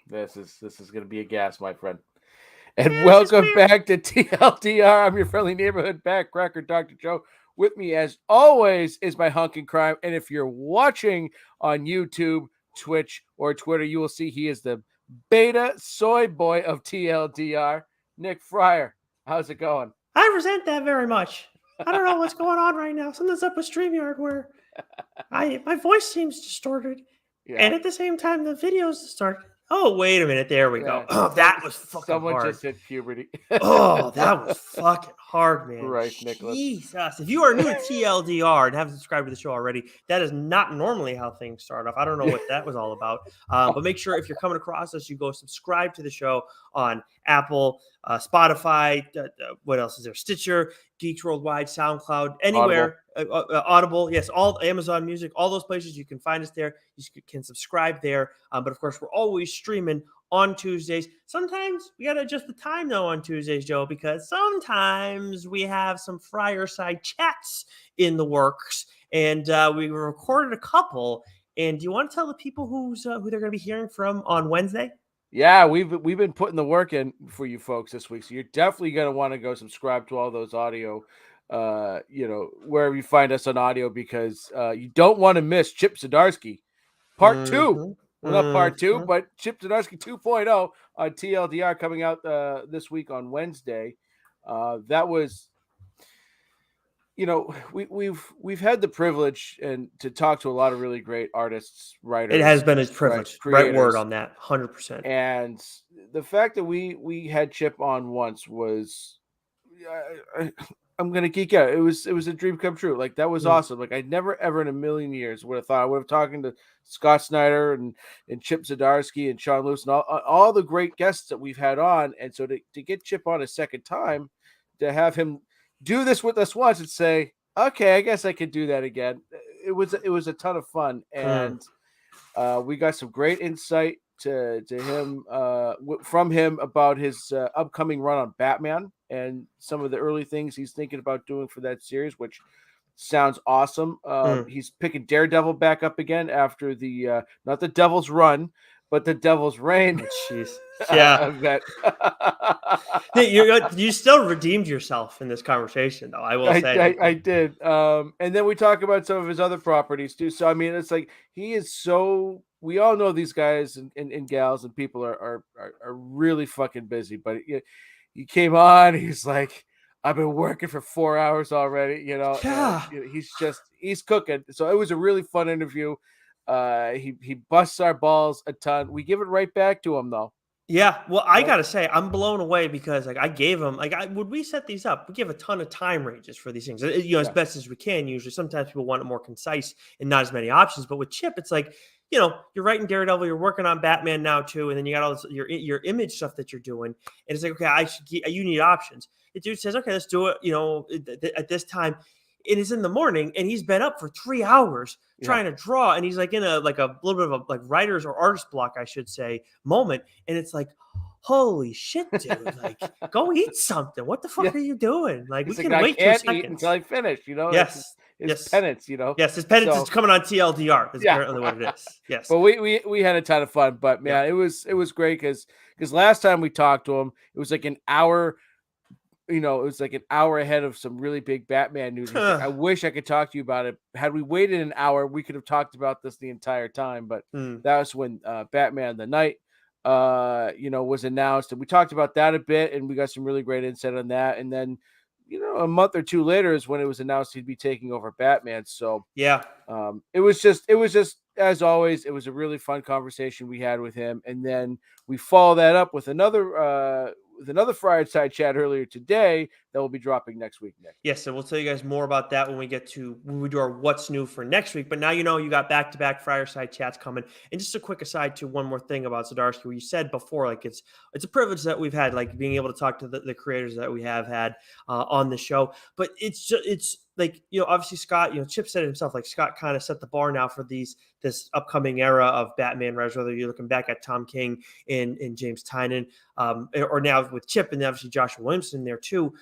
This is going to be a gas, my friend. And Yes, it's welcome weird. back to TLDR. I'm your friendly neighborhood backcracker, Dr. Joe. With me, as always, is my hunk in crime. And if you're watching on YouTube, Twitch, or Twitter, you will see he is the beta soy boy of TLDR, Nick Fryer. How's it going? I resent that very much. I don't know what's going on right now. Something's up with StreamYard where my voice seems distorted, Yeah. and at the same time the video's distorted. Oh, wait a minute. There we go. Yeah. Oh, that was fucking Someone hard. just hit puberty. Oh, that was fucking hard, man. Right, Nicholas. Jesus. If you are new to TLDR and haven't subscribed to the show already, that is not normally how things start off. I don't know what that was all about. But make sure if you're coming across us, you go subscribe to the show on Apple, Spotify, what else is there? Stitcher, Geeks Worldwide, SoundCloud, anywhere. Audible, yes, all Amazon Music, all those places you can find us there. You can subscribe there. But of course, we're always streaming on Tuesdays. Sometimes we got to adjust the time though on Tuesdays, Joe, because sometimes we have some fireside chats in the works, and we recorded a couple. And do you want to tell the people who they're going to be hearing from on Wednesday? Yeah, we've been putting the work in for you folks this week, so you're definitely gonna want to go subscribe to all those audio, wherever you find us on audio, because you don't want to miss Chip Zdarsky part 2. Mm-hmm. Well, not part 2, but Chip Zdarsky 2.0 on TLDR coming out this week on Wednesday. That was, we've had the privilege and to talk to a lot of really great artists, writers. It has been a privilege. Right word on that, 100%. And the fact that we had Chip on once was, I'm gonna geek out. It was a dream come true. Like, that was awesome. Like, I never ever in a million years would have thought I would have talking to Scott Snyder and Chip Zdarsky and Sean Lewis and all the great guests that we've had on. And so to get Chip on a second time, to have him do this with us once and say, okay, I guess I could do that again. It was a ton of fun, and we got some great insight to him from him about his upcoming run on Batman and some of the early things he's thinking about doing for that series, which sounds awesome. He's picking Daredevil back up again after the not the Devil's Run, but the Devil's Reign. Jeez. Yeah. You still redeemed yourself in this conversation, though. I will say. I did. And then we talk about some of his other properties too. So I mean, it's like he is so. We all know these guys and gals and people are really fucking busy. But he came on. He's like, I've been working for 4 hours already. Yeah. He's cooking. So it was a really fun interview. He busts our balls a ton. We give it right back to him though. Yeah, well, I gotta say, I'm blown away because I gave him would we set these up? We give a ton of time ranges for these things, as best as we can. Usually, sometimes people want it more concise and not as many options. But with Chip, it's like, you're writing Daredevil, you're working on Batman now too, and then you got all this, your image stuff that you're doing, and it's like, okay, you need options. The dude says, okay, let's do it. At this time. It is in the morning, and he's been up for 3 hours trying to draw, and he's like in a little bit of a writer's or artist block, I should say, moment. And it's like, holy shit, dude! Like, go eat something. What the fuck are you doing? Like, we can wait 2 seconds until I finish. Yes, his penance. Yes, his penance is coming on TLDR. That's apparently what it is. Yes, but we had a ton of fun. But man, it was great because last time we talked to him, it was like an hour. It was like an hour ahead of some really big Batman news. Like, I wish I could talk to you about it. Had we waited an hour, we could have talked about this the entire time. But that was when Batman the Night, was announced. And we talked about that a bit, and we got some really great insight on that. And then, a month or two later is when it was announced he'd be taking over Batman. So, it was just, as always, it was a really fun conversation we had with him. And then we follow that up with another fireside chat earlier today that will be dropping next week, Nick. Yes, so we'll tell you guys more about that when we do our what's new for next week. But now you got back-to-back fireside chats coming. And just a quick aside to one more thing about Zdarsky, where you said before, like, it's a privilege that we've had, like, being able to talk to the creators that we have had on the show. But it's like, obviously Scott, Chip said it himself, like, Scott kind of set the bar now for this upcoming era of Batman writers, whether you're looking back at Tom King and James Tynion, or now with Chip and obviously Joshua Williamson there too.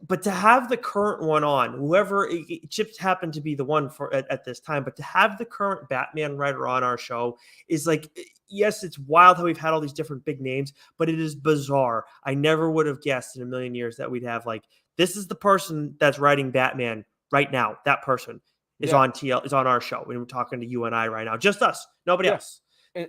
but to have the current one on, whoever Chip happened to be the one for at this time, but to have the current Batman writer on our show is like, yes, it's wild how we've had all these different big names, but it is bizarre. I never would have guessed in a million years that we'd have like, this is the person that's writing Batman right now. That person is on is on our show. We're talking to you and I right now, just us, nobody else.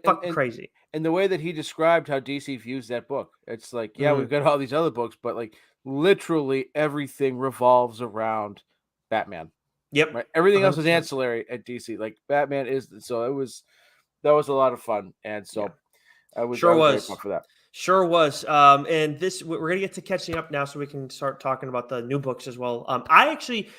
Fucking crazy. And the way that he described how DC views that book, it's like, we've got all these other books, but like literally everything revolves around Batman. Yep. Right? Everything else is ancillary at DC. Like Batman is, so that was a lot of fun. And so I was grateful for that. Sure was. And we're going to get to catching up now so we can start talking about the new books as well. I actually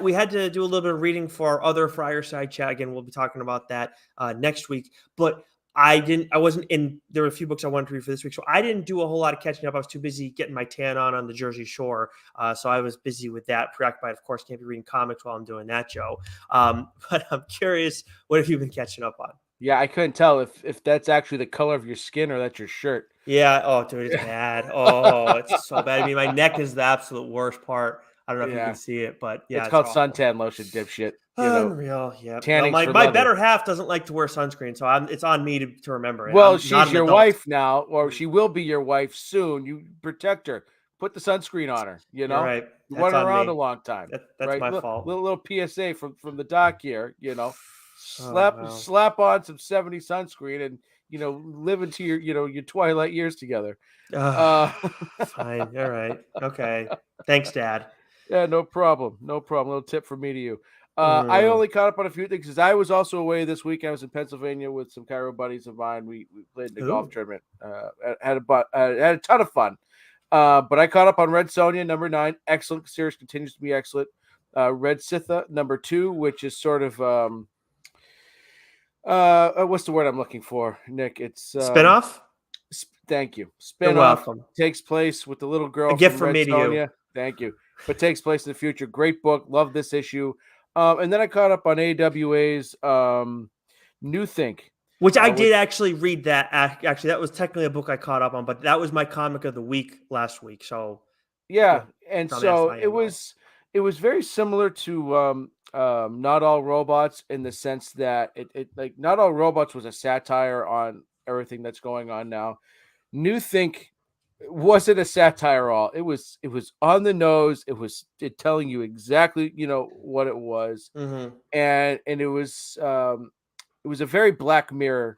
we had to do a little bit of reading for our other Fireside Chat. Again, we'll be talking about that next week, but there were a few books I wanted to read for this week. So I didn't do a whole lot of catching up. I was too busy getting my tan on the Jersey Shore. So I was busy with that. Preoccupied, of course, can't be reading comics while I'm doing that, Joe. But I'm curious, what have you been catching up on? Yeah, I couldn't tell if that's actually the color of your skin or that's your shirt. Yeah. Oh, dude, it's bad. Oh, it's so bad. I mean, my neck is the absolute worst part. I don't know if you can see it, but yeah. It's called suntan lotion, dipshit. Unreal. Yeah. No, my better half doesn't like to wear sunscreen, so it's on me to remember it. Well, she's your wife now, or she will be your wife soon. You protect her. Put the sunscreen on her. You know, right. You run around a long time. That's my fault. Little PSA from the doc here. You know, slap on some 70 sunscreen and live into your twilight years together. Fine. All right. Okay. Thanks, Dad. Yeah, no problem. No problem. Little tip from me to you. I only caught up on a few things because I was also away this week. I was in Pennsylvania with some Cairo buddies of mine. We played in the golf tournament. Had a ton of fun. But I caught up on Red Sonja #9. Excellent series, continues to be excellent. Red Sitha #2, which is sort of what's the word I'm looking for, Nick? It's spinoff. Thank you. Spinoff takes place with the little girl. A gift from me to you. Thank you. But takes place in the future. Great book. Love this issue. And then I caught up on AWA's New Think. Which I did actually read that. Actually, that was technically a book I caught up on, but that was my comic of the week last week. So and so it was very similar to Not All Robots in the sense that it like Not All Robots was a satire on everything that's going on now. New Think wasn't a satire at all. It was on the nose. It was telling you exactly what it was, and it was a very Black Mirror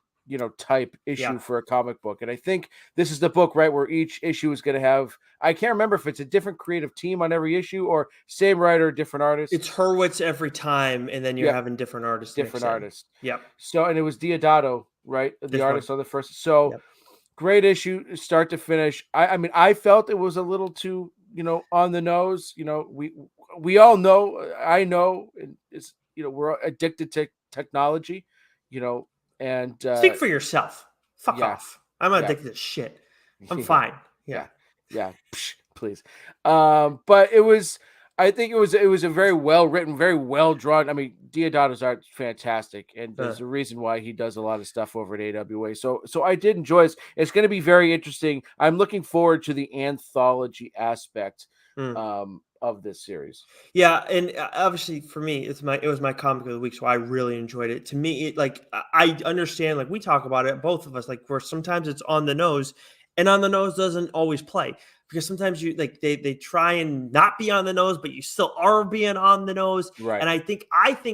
type issue for a comic book. And I think this is the book right where each issue is going to have, I can't remember if it's a different creative team on every issue or same writer, different artist. It's Hurwitz every time, and then you're having different artists. Yep. So, and it was Diodato, right? The artist on the first. So. Yep. Great issue, start to finish. I mean, I felt it was a little too, on the nose. We all know. I know, it's we're addicted to technology, and speak for yourself. Fuck off. I'm not addicted to shit. I'm fine. Yeah. Psh, please. But it was. I think it was a very well written, very well drawn. I mean, Diodato's art is fantastic, and there's a reason why he does a lot of stuff over at AWA. So I did enjoy this. It's going to be very interesting. I'm looking forward to the anthology aspect of this series. Yeah, and obviously for me, it was my comic of the week, so I really enjoyed it. To me, I understand, like we talk about it, both of us, like where sometimes it's on the nose, and on the nose doesn't always play. Because sometimes you they try and not be on the nose, but you still are being on the nose. Right. And I think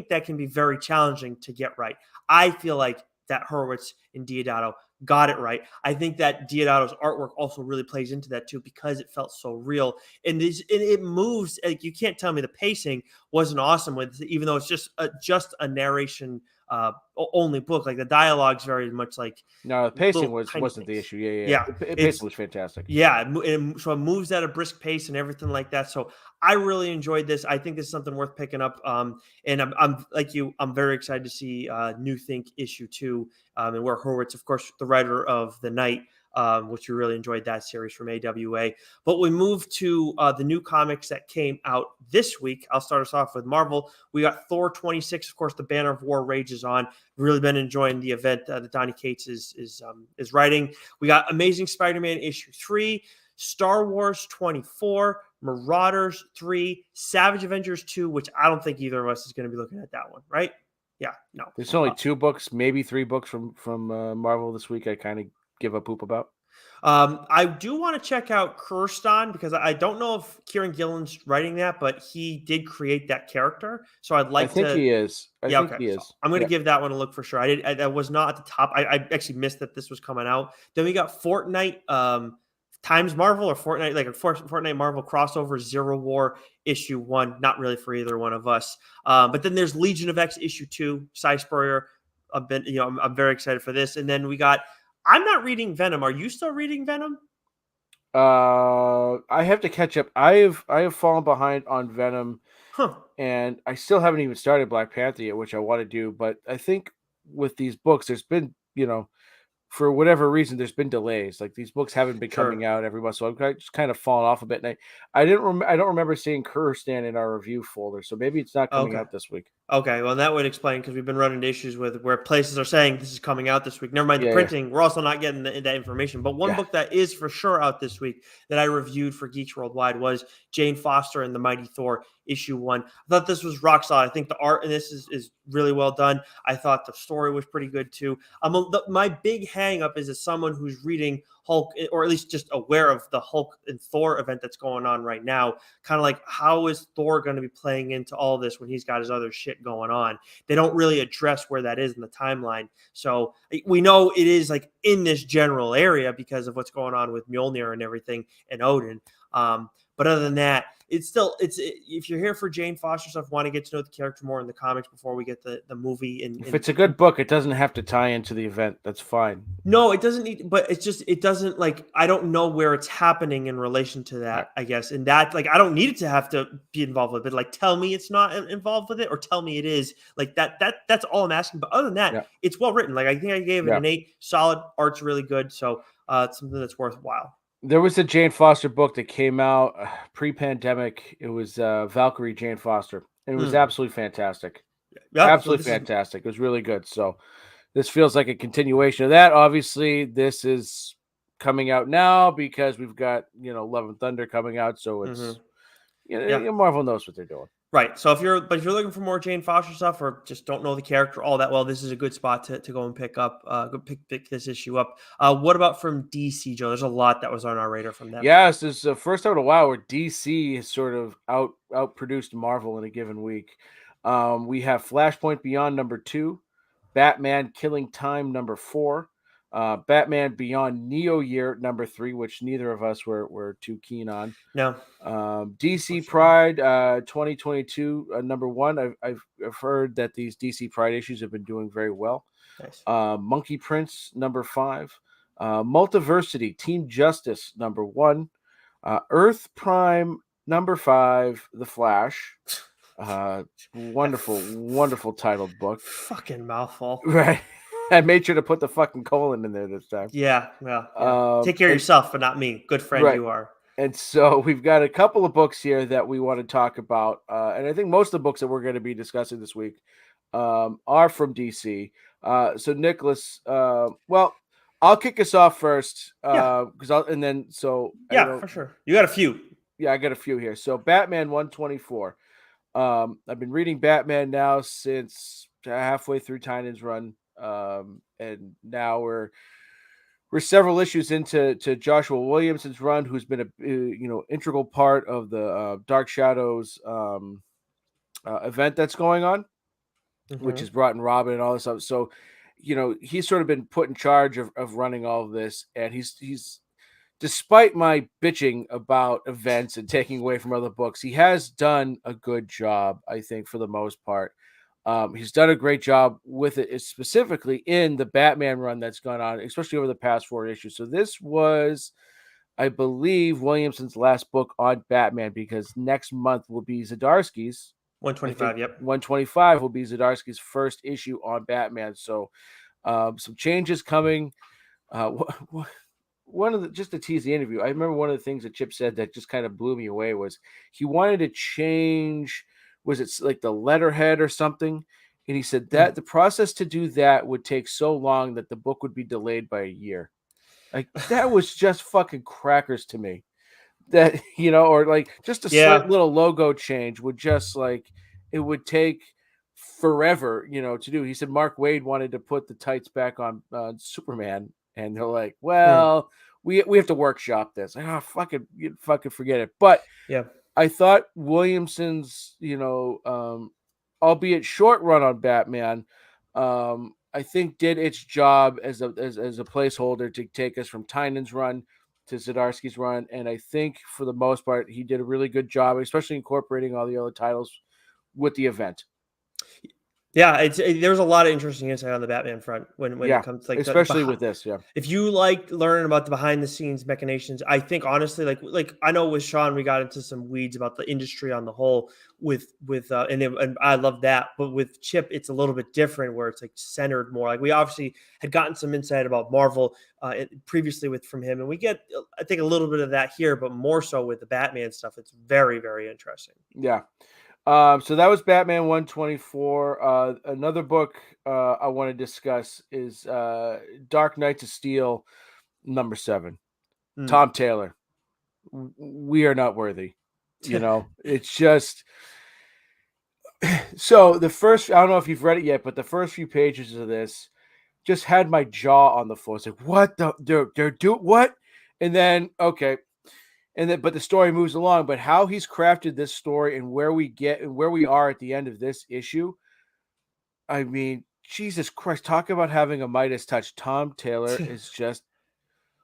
that can be very challenging to get right. I feel like that Hurwitz and Diodato got it right. I think that Diodato's artwork also really plays into that too, because it felt so real. And it moves. Like, you can't tell me the pacing wasn't awesome with it, even though it's just a narration only book. Like the dialogue's very much like the pacing wasn't the issue. Yeah. The pacing was fantastic. Yeah, and so it moves at a brisk pace and everything like that. So I really enjoyed this. I think this is something worth picking up. And I'm like you, I'm very excited to see New Think issue 2, and where Hurwitz, of course, the writer of The Night, which we really enjoyed that series from AWA. But we move to the new comics that came out this week. I'll start us off with Marvel. We got Thor 26, of course, the Banner of War rages on. Really been enjoying the event that Donny Cates is writing. We got Amazing Spider-Man issue 3, Star Wars 24, Marauders 3, Savage Avengers 2, which I don't think either of us is going to be looking at that one, right? Yeah, no. There's only 2 books, maybe 3 books from Marvel this week I kind of give a poop about. I do want to check out Kurstan because I don't know if Kieran Gillen's writing that, but he did create that character. So I'd I like think to. he is. I Yeah, think okay. he So is. I'm going to Yeah. give that one a look for sure. I was not at the top. I actually missed that this was coming out. Then we got Fortnite times Marvel or Fortnite, like a Fortnite Marvel crossover Zero War issue 1. Not really for either one of us. But then there's Legion of X issue 2, Cy Spurrier. I'm very excited for this. And then we got. I'm not reading Venom. Are you still reading Venom? I have to catch up. I have fallen behind on Venom, Huh. and I still haven't even started Black Panther yet, which I want to do. But I think with these books, there's been, for whatever reason, there's been delays. Like these books haven't been coming Sure. out every month, so I've just kind of fallen off a bit. And I didn't. I don't remember seeing Kurstan in our review folder, so maybe it's not coming Okay. out this week. Okay, well, that would explain because we've been running into issues with where places are saying this is coming out this week. Never mind the Yeah, yeah, printing; we're also not getting that information. But one yeah. book that is for sure out this week that I reviewed for Geeks Worldwide was Jane Foster and the Mighty Thor issue 1. I thought this was rock solid. I think the art in this is really well done. I thought the story was pretty good too. My big hang up is as someone who's reading Hulk, or at least just aware of the Hulk and Thor event that's going on right now. Kind of like, how is Thor going to be playing into all this when he's got his other shit going on? They don't really address where that is in the timeline. So we know it is like in this general area because of what's going on with Mjolnir and everything and Odin. But other than that, if you're here for Jane Foster stuff, want to get to know the character more in the comics before we get the movie. If it's a good book, it doesn't have to tie into the event. That's fine. No, it doesn't need, but it doesn't, like, I don't know where it's happening in relation to that, I guess. And that, like, I don't need it to have to be involved with it. Like, tell me it's not involved with it or tell me it is. Like that's all I'm asking. But other than that, Yeah. it's well written. Like, I think I gave it Yeah. an 8. Solid, art's really good. So it's something that's worthwhile. There was a Jane Foster book that came out pre-pandemic. It was Valkyrie Jane Foster. And it was absolutely fantastic. Yeah, Absolutely fantastic. It was really good. So this feels like a continuation of that. Obviously, this is coming out now because we've got, Love and Thunder coming out. So it's, Marvel knows what they're doing. Right. So if you're looking for more Jane Foster stuff or just don't know the character all that well, this is a good spot to go and pick up, pick this issue up. What about from DC, Joe? There's a lot that was on our radar from them. Yes, this is the first time in a while where DC has sort of outproduced Marvel in a given week. We have Flashpoint Beyond #2, Batman Killing Time #4, Batman Beyond Neo Year #3, which neither of us were too keen on. No. DC Pride 2022 #1. I've heard that these DC Pride issues have been doing very well. Nice. Monkey Prince #5, Multiversity Team Justice #1, Earth Prime #5, The Flash. Wonderful titled book. Fucking mouthful. Right. I made sure to put the fucking colon in there this time. Yeah. Take care of yourself, but not me. Good friend you are. And so we've got a couple of books here that we want to talk about. And I think most of the books that we're going to be discussing this week are from DC. So Nicholas, I'll kick us off first. For sure. You got a few. Yeah, I got a few here. So Batman 124. I've been reading Batman now since halfway through Tynan's run. And now we're several issues into Joshua Williamson's run, who's been a integral part of the Dark Shadows event that's going on, which has brought in Robin and all this stuff. So, he's sort of been put in charge of running all of this, and he's despite my bitching about events and taking away from other books, he has done a good job, I think, for the most part. He's done a great job with it, specifically in the Batman run that's gone on, especially over the past 4 issues. So this was, I believe, Williamson's last book on Batman, because next month will be Zdarsky's 125. Yep. 125 will be Zdarsky's first issue on Batman. So some changes coming. Just to tease the interview, I remember one of the things that Chip said that just kind of blew me away was he wanted to change, was it like the letterhead or something? And he said that the process to do that would take so long that the book would be delayed by a year. Like, that was just fucking crackers to me. that, or like just a slight Yeah. little logo change would just like, it would take forever, to do. He said Mark Waid wanted to put the tights back on Superman, and they're like, Mm. well, we have to workshop this. Like, oh, fucking forget it. But Yeah. I thought Williamson's, albeit short run on Batman, I think did its job as a placeholder to take us from Tynan's run to Zdarsky's run, and I think for the most part he did a really good job, especially incorporating all the other titles with the event. Yeah, there's a lot of interesting insight on the Batman front when Yeah, it comes to like especially with this. Yeah, if you like learning about the behind the scenes machinations, I think honestly, like I know with Sean, we got into some weeds about the industry on the whole and I love that, but with Chip, it's a little bit different where it's like centered more. Like we obviously had gotten some insight about Marvel previously from him, and we get I think a little bit of that here, but more so with the Batman stuff. It's very very interesting. yeah. So that was Batman 124. Another book I want to discuss is Dark Knights of Steel #7. Mm. Tom Taylor. We are not worthy. It's just so the first. I don't know if you've read it yet, but the first few pages of this just had my jaw on the floor. It's like, what they're do what? And then okay, but the story moves along. But how he's crafted this story and where we are at the end of this issue, I mean, Jesus Christ, talk about having a Midas touch. Tom Taylor is just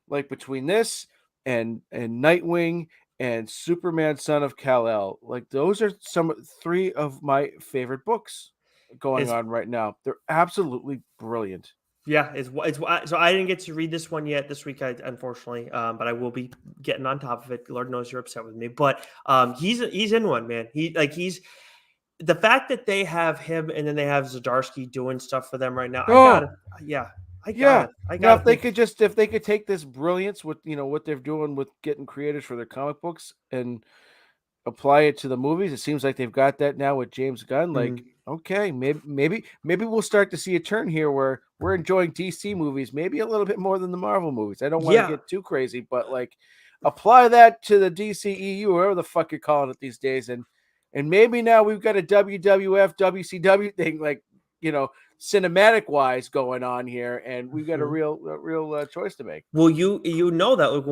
like, between this and Nightwing and Superman Son of Kal-El, like those are three of my favorite books going It's on right now. They're absolutely brilliant. Yeah, so I didn't get to read this one yet this week, unfortunately, but I will be getting on top of it. Lord knows you're upset with me, but he's in one, man. He's the fact that they have him and then they have Zdarsky doing stuff for them right now. Oh, I yeah. Now, gotta think. if they could take this brilliance with what they're doing with getting creators for their comic books and apply it to the movies, it seems like they've got that now with James Gunn. Like, Mhm. okay, maybe we'll start to see a turn here where we're enjoying DC movies maybe a little bit more than the Marvel movies. I don't want to Yeah, get too crazy, but like, apply that to the DCEU, whatever the fuck you're calling it these days, and maybe now we've got a WWF WCW thing, like, cinematic wise going on here, and we've got a Mhm. real choice to make. Well, you know that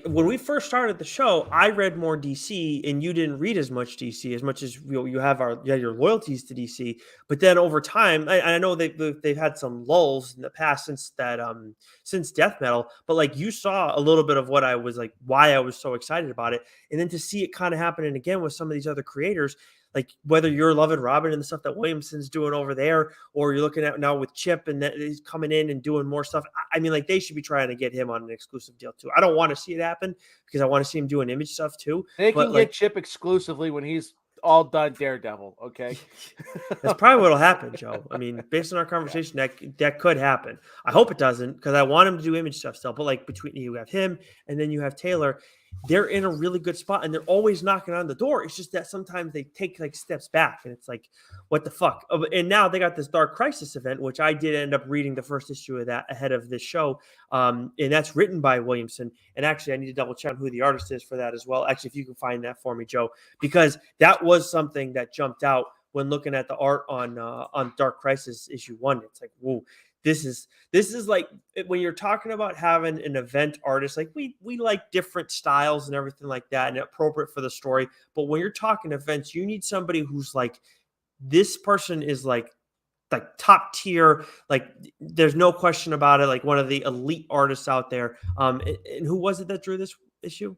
when we first started the show, I read more DC, and you didn't read as much DC as much as you have your loyalties to DC. But then over time, I know they've had some lulls in the past since Death Metal, but like you saw a little bit of what I was like, why I was so excited about it, and then to see it kind of happening again with some of these other creators. Like whether you're loving Robin and the stuff that Williamson's doing over there, or you're looking at now with Chip and that he's coming in and doing more stuff. I mean, like they should be trying to get him on an exclusive deal too. I don't want to see it happen because I want to see him doing image stuff too. They But can get like Chip exclusively when he's all done Daredevil. Okay. that's probably what'll happen, Joe. I mean, based on our conversation, that could happen. I hope it doesn't because I want him to do image stuff still. But like between you have him and then you have Taylor, they're in a really good spot and they're always knocking on the door. It's just that sometimes they take like steps back and it's like, what the fuck? And now they got this Dark Crisis event, which I did end up reading the first issue of that ahead of this show. And that's written by Williamson. And actually, I need to double check who the artist is for that as well. Actually, if you can find that for me, Joe, because that was something that jumped out when looking at the art on Dark Crisis issue 1. It's like, whoa, this is like when you're talking about having an event artist, like we like different styles and everything like that and appropriate for the story. But when you're talking events, you need somebody who's like, this person is like top tier, like there's no question about it, like one of the elite artists out there. And who was it that drew this issue?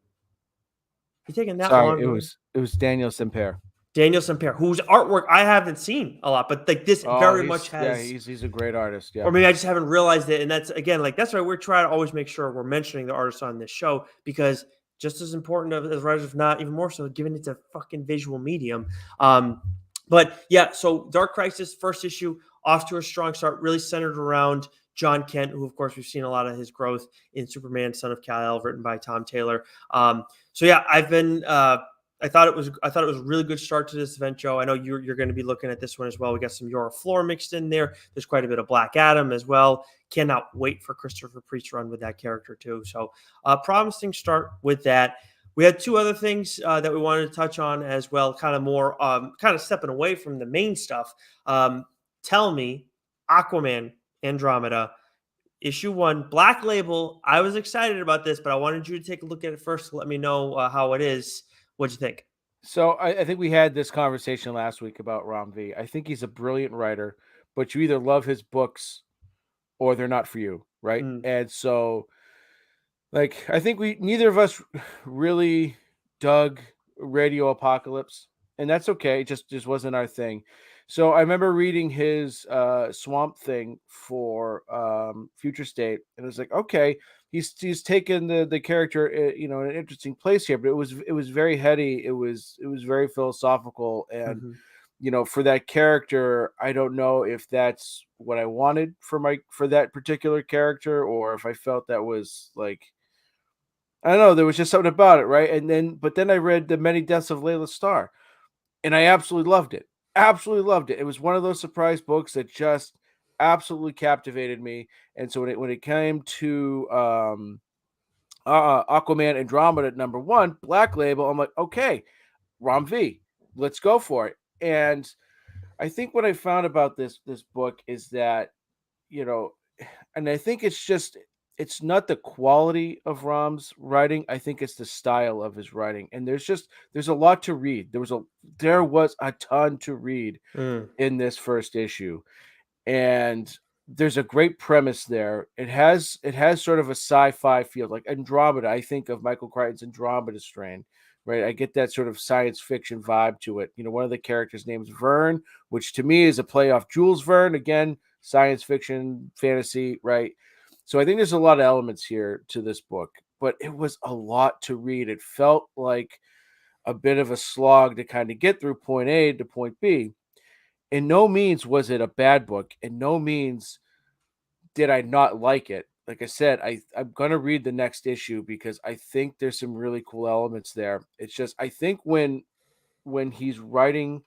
You taking that Sorry, long? it was Daniel Semper. Daniel Semper, whose artwork I haven't seen a lot, but like this Oh, very much has. he's a great artist. Yeah. Or maybe I just haven't realized it. And that's again, like that's why we're trying to always make sure we're mentioning the artists on this show because just as important as writers, if not even more so, given it's a fucking visual medium. But yeah, so Dark Crisis first issue off to a strong start, really centered around John Kent, who of course we've seen a lot of his growth in Superman, Son of Kal-El, written by Tom Taylor. So yeah, I thought it was a really good start to this event, Joe. I know you're going to be looking at this one as well. We got some Yora Floor mixed in there. There's quite a bit of Black Adam as well. Cannot wait for Christopher Priest's run with that character too. So promising start with that. We had two other things that we wanted to touch on as well, kind of more, kind of stepping away from the main stuff. Tell me, Aquaman Andromeda, issue 1, Black Label. I was excited about this, but I wanted you to take a look at it first to let me know how it is. What'd you think? So I think we had this conversation last week about Ram V. I think he's a brilliant writer, but you either love his books or they're not for you, right? Mm, And so, like, I think we neither of us really dug Radio Apocalypse, and that's okay. It just wasn't our thing. So I remember reading his Swamp Thing for Future State, and it was like, okay, he's taken the character, in an interesting place here, but it was very heady. It was very philosophical, and mhm. for that character, I don't know if that's what I wanted for that particular character, or if I felt that was like, I don't know, there was just something about it, right? But then I read The Many Deaths of Layla Starr, and I absolutely loved it. Absolutely loved it. It was one of those surprise books that just absolutely captivated me. And so when it came to Aquaman Andromeda at number one, Black Label, I'm like, okay, Rom V, let's go for it. And I think what I found about this book is that, you know, and I think it's not the quality of Rom's writing. I think it's the style of his writing. And there's a lot to read. There was a ton to read Mm, in this first issue. And there's a great premise there. It has sort of a sci-fi feel, like Andromeda. I think of Michael Crichton's Andromeda strain, right? I get that sort of science fiction vibe to it. One of the characters' names Vern, which to me is a play off Jules Verne. Again, science fiction, fantasy, right? So I think there's a lot of elements here to this book, but it was a lot to read. It felt like a bit of a slog to kind of get through point A to point B. In no means was it a bad book. In no means did I not like it. Like I said, I'm gonna read the next issue because I think there's some really cool elements there. It's just I think when he's writing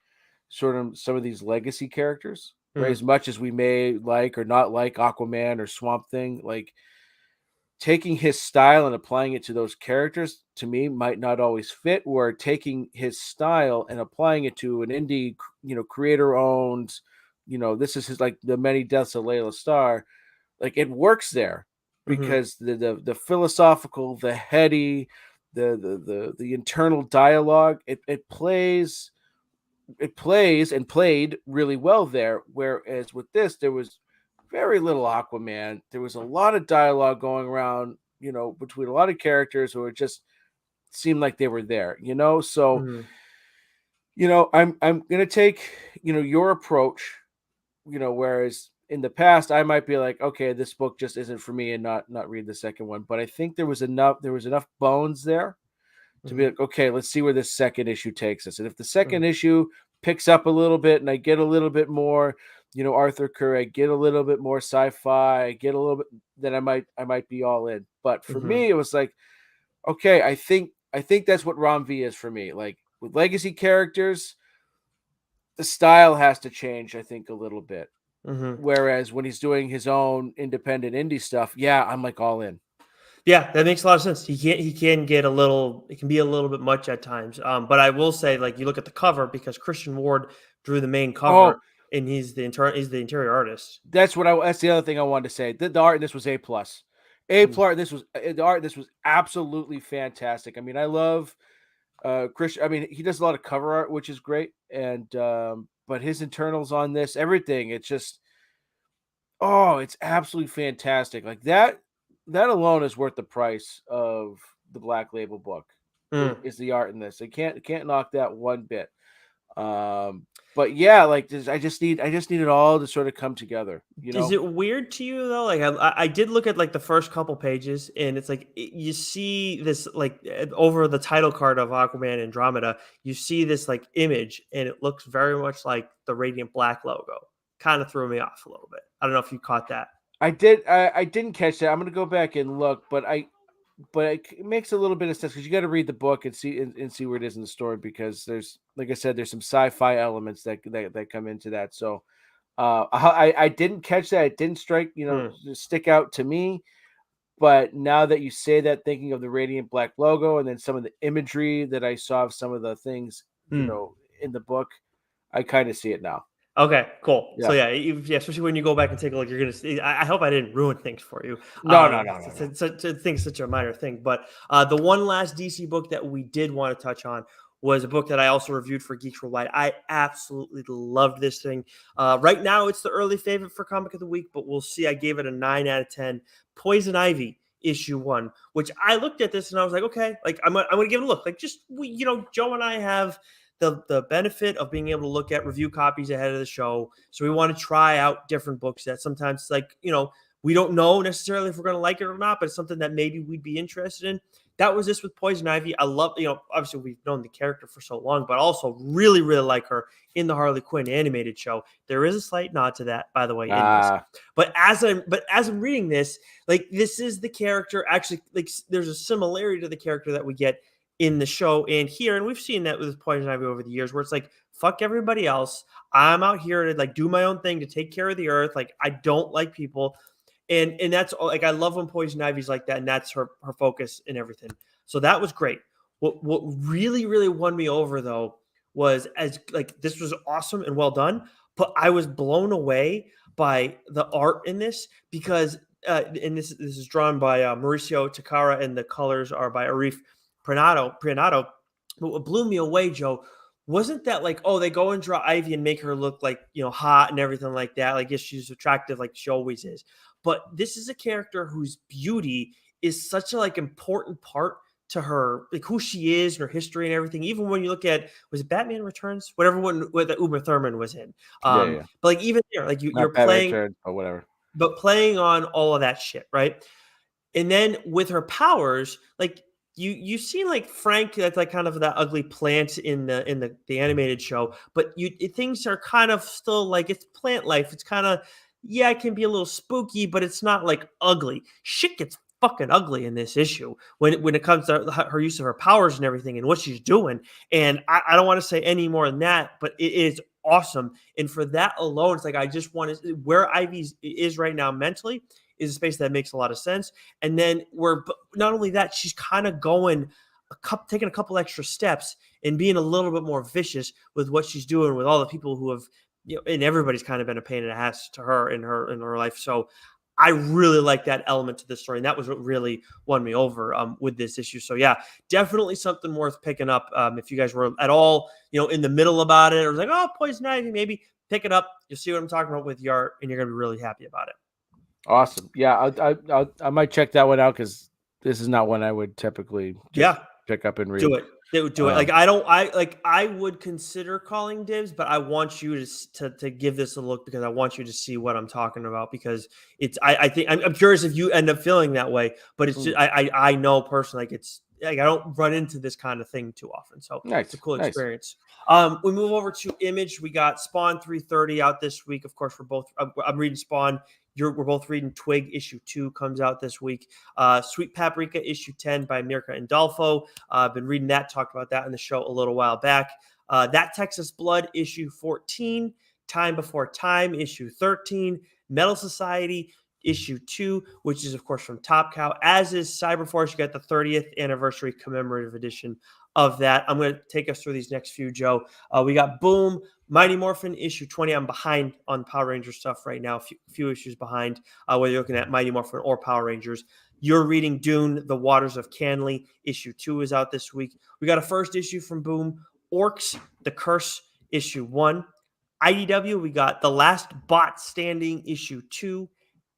sort of some of these legacy characters, right? mm, As much as we may like or not like Aquaman or Swamp Thing, like taking his style and applying it to those characters to me might not always fit. Where taking his style and applying it to an indie, creator owned, this is his, like The Many Deaths of Layla Starr, like it works there mhm, because the philosophical, the heady, the internal dialogue, it plays and played really well there. Whereas with this, there was very little Aquaman. There was a lot of dialogue going around, between a lot of characters who it just seemed like they were there. So, mhm, I'm gonna take, your approach, whereas in the past I might be like, okay, this book just isn't for me and not read the second one. But I think there was enough bones there to be mhm, like, okay, let's see where this second issue takes us. And if the second mm, issue picks up a little bit and I get a little bit more, Arthur Curry, I get a little bit more sci-fi, I get a little bit, then I might be all in. But for mhm, me, it was like, okay, I think that's what Rom V is for me. Like with legacy characters, the style has to change, I think, a little bit. mhm. Whereas when he's doing his own independent indie stuff, yeah, I'm like all in. Yeah, that makes a lot of sense. He can get a little, it can be a little bit much at times. But I will say, like, you look at the cover, because Christian Ward drew the main cover, Oh, and he's the interior artist. that's the other thing I wanted to say. The art in this was A plus. A Mm, plus. This was the art. This was absolutely fantastic. I mean, I love Christian. I mean, he does a lot of cover art, which is great. And but his internals on this, everything, it's just, oh, it's absolutely fantastic. Like that alone is worth the price of the Black Label book. Is, mm. is the art in this? I can't knock that one bit. But yeah, like I just need it all to sort of come together. Is it weird to you though? Like I did look at like the first couple pages, and it's like you see this like over the title card of Aquaman Andromeda, you see this like image, and it looks very much like the Radiant Black logo. Kind of threw me off a little bit. I don't know if you caught that. I didn't catch that. I'm gonna go back and look, but it makes a little bit of sense because you got to read the book and see where it is in the story, because there's, like I said, there's some sci-fi elements that come into that. So I didn't catch that. It didn't stick out to me. But now that you say that, thinking of the Radiant Black logo and then some of the imagery that I saw of some of the things, in the book, I kind of see it now. Okay, cool. Yeah. So yeah, especially when you go back and take a look, you're gonna see. I hope I didn't ruin things for you. Things such a minor thing, but the one last DC book that we did want to touch on was a book that I also reviewed for Geeks Worldwide. I absolutely loved this thing. Right now, it's the early favorite for Comic of the Week, but we'll see. I gave it a 9 out of 10. Poison Ivy issue 1, which I looked at this and I was like, okay, like I'm gonna give it a look. Like just Joe and I have the benefit of being able to look at review copies ahead of the show. So we want to try out different books that sometimes we don't know necessarily if we're going to like it or not, but it's something that maybe we'd be interested in. That was this with Poison Ivy. I love, obviously we've known the character for so long, but also really, really like her in the Harley Quinn animated show. There is a slight nod to that, by the way, in this. But as I'm reading this, like this is the character actually, like there's a similarity to the character that we get in the show and here, and we've seen that with Poison Ivy over the years, where it's like, fuck everybody else. I'm out here to like do my own thing to take care of the earth. Like I don't like people, and that's like I love when Poison Ivy's like that, and that's her focus and everything. So that was great. What really really won me over though was as like this was awesome and well done, but I was blown away by the art in this because and this is drawn by Mauricio Takara and the colors are by Arif Pranato. But what blew me away, Joe, wasn't that like, oh, they go and draw Ivy and make her look like, hot and everything like that. Like, yes, she's attractive like she always is. But this is a character whose beauty is such a like important part to her, like who she is and her history and everything. Even when you look at, was it Batman Returns? Whatever one that Uma Thurman was in. Yeah. But like even there, like you're Batman playing Returns or whatever. But playing on all of that shit, right? And then with her powers, like you've seen like Frank, that's like kind of that ugly plant in the animated show, but things are kind of still like it's plant life. It's kind of it can be a little spooky, but it's not like ugly. Shit gets fucking ugly in this issue when it comes to her use of her powers and everything and what she's doing. And I don't want to say any more than that, but it is awesome. And for that alone, it's like I just want to where Ivy is right now mentally is a space that makes a lot of sense. And then not only that, she's kind of going taking a couple extra steps and being a little bit more vicious with what she's doing with all the people who have, and everybody's kind of been a pain in the ass to her in her life. So I really like that element to the story. And that was what really won me over with this issue. So yeah, definitely something worth picking up. If you guys were at all, in the middle about it or like, oh, Poison Ivy, maybe pick it up. You'll see what I'm talking about with the art and you're going to be really happy about it. Awesome. Yeah, I might check that one out because this is not one I would typically pick up and read. Do it. Do it. Like I would consider calling dibs, but I want you to give this a look because I want you to see what I'm talking about because it's I think I'm curious if you end up feeling that way, but it's just I know personally like it's like I don't run into this kind of thing too often, so it's a cool experience. We move over to Image. We got Spawn 330 out this week. Of course, we're both. I'm reading Spawn. We're both reading Twig issue 2 comes out this week. Sweet Paprika issue 10 by Mirka Andolfo. I've been reading that, talked about that in the show a little while back. That Texas Blood issue 14, Time Before Time issue 13, Metal Society issue 2, which is of course from Top Cow, as is Cyberforce. You got the 30th anniversary commemorative edition of that. I'm going to take us through these next few, Joe. We got Boom, Mighty Morphin issue 20. I'm behind on Power Rangers stuff right now, a few issues behind, whether you're looking at Mighty Morphin or Power Rangers. You're reading Dune, The Waters of Canley. Issue 2 is out this week. We got a first issue from Boom, Orcs, The Curse, issue 1. IDW, we got The Last Bot Standing, issue 2.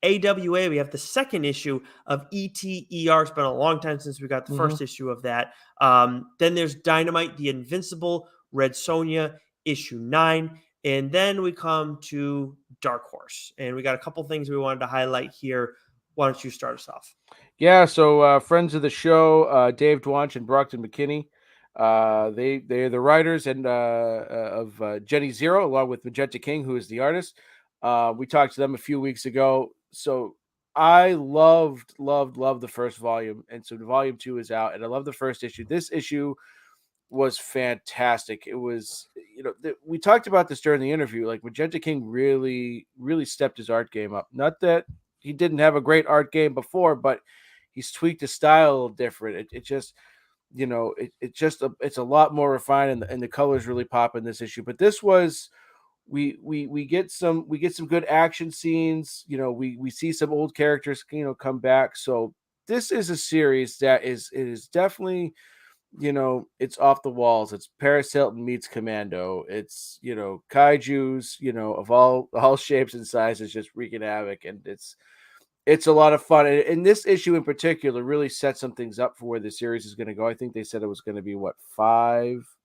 AWA, we have the second issue of ETER. It's been a long time since we got the first issue of that. Then there's Dynamite, The Invincible, Red Sonja, issue 9. And then we come to Dark Horse. And we got a couple things we wanted to highlight here. Why don't you start us off? Yeah, so friends of the show, Dave Dwanch and Brockton McKinney. They're the writers and of Jenny Zero, along with Magenta King, who is the artist. We talked to them a few weeks ago. So I loved the first volume, and so the volume 2 is out, and I love the first issue. This issue was fantastic. It was, we talked about this during the interview. Like Magenta King really stepped his art game up. Not that he didn't have a great art game before, but he's tweaked the style a little different. It just it's a lot more refined, and the colors really pop in this issue. But this was we get some good action scenes. We see some old characters come back. So this is a series that is definitely it's off the walls. It's Paris Hilton meets Commando. It's kaiju's of all shapes and sizes just wreaking havoc, and it's a lot of fun. And this issue in particular really sets some things up for where the series is going to go. I think they said it was going to be what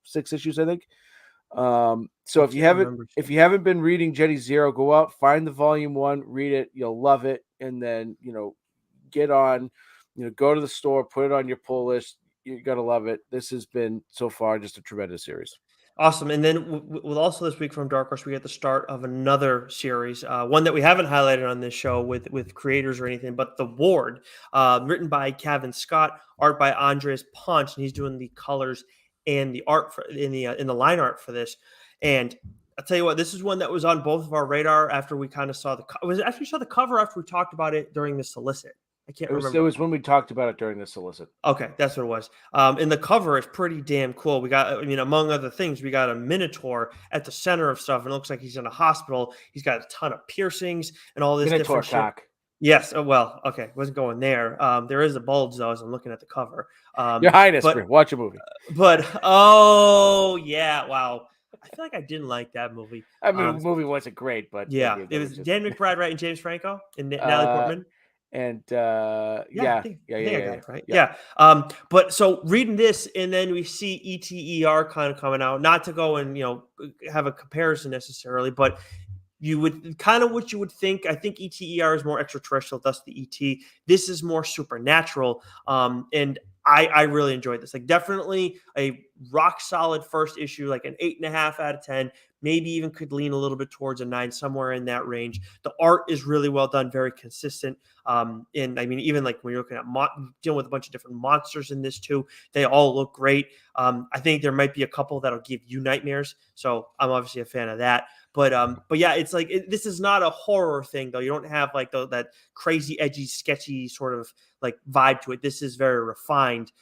6 issues, I think. So if you haven't been reading Jenny Zero, go out, find the volume 1, read it, you'll love it, and then get on, go to the store, put it on your pull list. You're gonna love it. This has been so far just a tremendous series. Awesome. And then with also this week from Dark Horse, we get the start of another series, one that we haven't highlighted on this show with creators or anything, but The Ward, written by Kevin Scott, art by Andres Ponce, and he's doing the colors and the art in the line art for this. And I'll tell you what, this is one that was on both of our radar after we kind of saw the cover after we talked about it during the solicit. I can't remember. It was when we talked about it during the solicit. Okay, that's what it was. And the cover is pretty damn cool. We got, among other things, we got a Minotaur at the center of stuff, and it looks like he's in a hospital. He's got a ton of piercings and all this Minotaur different cock. shit. Yes. Oh, well, okay. Wasn't going there. There is a bulge, though, as I'm looking at the cover. Your Highness, watch a movie. But, oh, yeah, wow. I feel like I didn't like that movie. I mean, the movie wasn't great, but... Yeah, it was Dan McBride, right, and James Franco and Natalie Portman. And I got it right. Yeah. But so reading this, and then we see ETER kind of coming out, not to go and have a comparison necessarily, but you would kind of what you would think. I think ETER is more extraterrestrial, thus the ET. This is more supernatural. And I really enjoyed this. Like, definitely a rock solid first issue, like an 8.5 out of 10. Maybe even could lean a little bit towards a 9, somewhere in that range. The art is really well done, very consistent. And I mean, even like when you're looking at dealing with a bunch of different monsters in this too, they all look great. I think there might be a couple that'll give you nightmares, so I'm obviously a fan of that. But yeah, it's like this is not a horror thing though. You don't have like that crazy, edgy, sketchy sort of like vibe to it. This is very refined.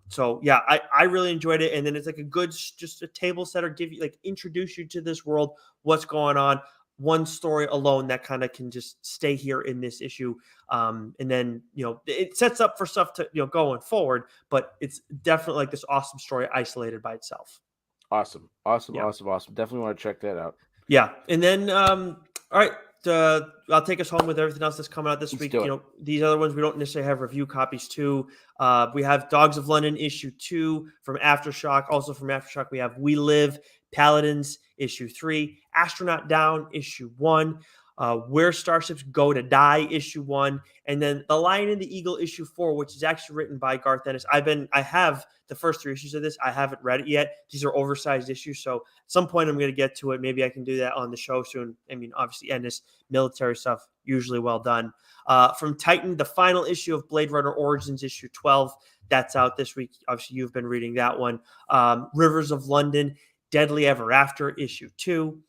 So yeah, I really enjoyed it. And then it's like a good, just a table setter, introduce you to this world, what's going on. One story alone that kind of can just stay here in this issue. And then, it sets up for stuff to, going forward, but it's definitely like this awesome story isolated by itself. Awesome. Definitely want to check that out. Yeah. And then, all right. I'll take us home with everything else that's coming out this week. These other ones we don't necessarily have review copies to. We have Dogs of London issue 2 from Aftershock. Also from Aftershock, we have We Live Paladins issue 3, Astronaut Down issue 1, Where Starships Go to Die issue 1, and then The Lion and the Eagle issue 4, which is actually written by Garth Ennis. I have the first 3 issues of this. I haven't read it yet. These are oversized issues, so at some point I'm going to get to it. Maybe I can do that on the show soon. I mean, obviously, Ennis, military stuff, usually well done. From Titan, the final issue of Blade Runner Origins issue 12. That's out this week. Obviously, you've been reading that one. Rivers of London, Deadly Ever After issue 2.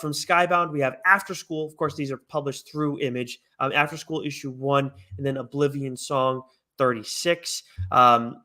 From Skybound, we have After School. Of course, these are published through Image. After School issue 1, and then Oblivion Song 36,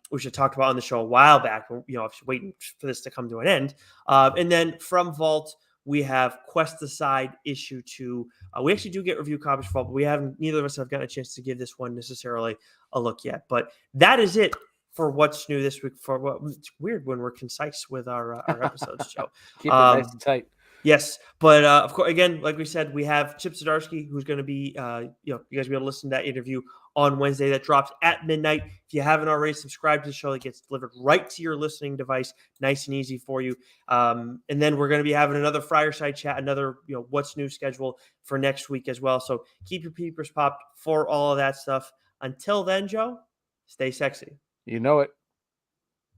which I talked about on the show a while back. I was waiting for this to come to an end. And then from Vault, we have Quest Aside issue 2. We actually do get review copies for Vault, but neither of us have gotten a chance to give this one necessarily a look yet. But that is it for what's new this week. It's weird when we're concise with our episodes, Joe. Keep it nice and tight. Yes, but of course, again, like we said, we have Chip Zdarsky, who's going to be, you guys will be able to listen to that interview on Wednesday. That drops at midnight. If you haven't already, subscribe to the show. That gets delivered right to your listening device, nice and easy for you. And then we're going to be having another Fireside Chat, another what's new schedule for next week as well. So keep your peepers popped for all of that stuff. Until then, Joe, stay sexy. You know it.